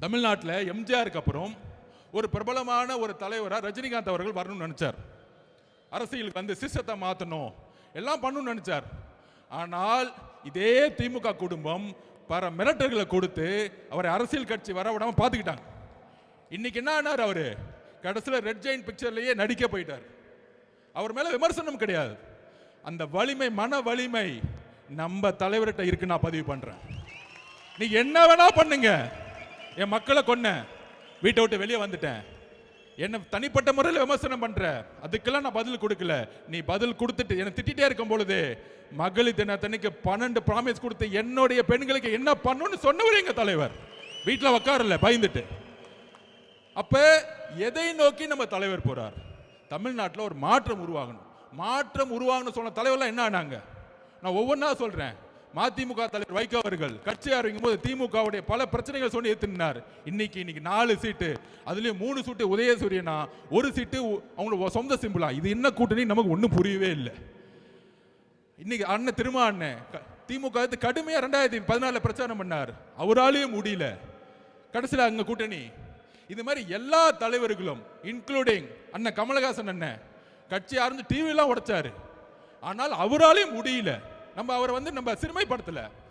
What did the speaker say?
தமிழ்நாட்டில் எம்ஜிஆருக்கு அப்புறம் ஒரு பிரபலமான ஒரு தலைவராக ரஜினிகாந்த் அவர்கள் வரணும்னு நினைச்சார். அரசியலுக்கு வந்து சிஸ்டத்தை மாற்றணும் எல்லாம் பண்ணணும்னு நினைச்சார். ஆனால் இதே திமுக குடும்பம் பல மிரட்டல்களை கொடுத்து அவரை அரசியல் கட்சி வர விடாம பார்த்துக்கிட்டாங்க. இன்னைக்கு என்ன ஆனார்? அவரு கடைசியில் ரெட் ஜெயின் பிக்சர்லயே நடிக்க போயிட்டார். அவர் மேல விமர்சனம் கிடையாது. அந்த வலிமை, மன வலிமை நம்ம தலைவர்கிட்ட இருக்கு. நான் பதிவு பண்றேன். நீ என்ன வேணா பண்ணுங்க, என் மக்களை கொன்ன, வீட்டை விட்டு வெளியே வந்துட்டேன், என்ன தனிப்பட்ட முறையில் விமர்சனம் பண்ற, அதுக்கெல்லாம் நான் பதில் கொடுக்கல. நீ பதில் கொடுத்துட்டு என்ன திட்டிட்டே இருக்கும் பொழுது மகளிர் தினத்தன்னைக்கு 12 ப்ராமிஸ் கொடுத்து என்னுடைய பெண்களுக்கு என்ன பண்ணணும்னு சொன்னவர் எங்க தலைவர். வீட்டில் உட்காரல பயந்துட்டு. அப்ப எதை நோக்கி நம்ம தலைவர் போறார்? தமிழ்நாட்டில் ஒரு மாற்றம் உருவாகணும். மாற்றம் உருவாகணும் சொன்ன தலைவர்லாம் என்ன ஆனாங்க? நான் ஒவ்வொன்றா சொல்றேன். மதிமுக தலைவர் வைகோ அவர்கள் கட்சி ஆரம்பிக்கும் போது திமுகவுடைய பல பிரச்சனைகள் சொல்லி எடுத்துனார். இன்னைக்கு 4 சீட்டு, அதுலயும் 3 சீட்டு உதயசூரியனா, ஒரு சீட்டு அவங்களோட சொந்த சிம்பிளா. இது என்ன கூட்டணி நமக்கு ஒன்றும் புரியவே இல்லை. இன்னைக்கு அண்ணன் திருமா அண்ணன் திமுக கடுமையா 2014 பிரச்சாரம் பண்ணார். அவராலேயே முடியல. கடைசியில் அங்க கூட்டணி. இது மாதிரி எல்லா தலைவர்களும் இன்க்ளூடிங் அண்ணன் கமலஹாசன் அண்ணன் கட்சி ஆரம்பிச்சு டிவி எல்லாம் உடைச்சாரு. ஆனால் அவராலே முடியல. நம்ம அவரை நம்ம சிறுமைப்படுத்தல.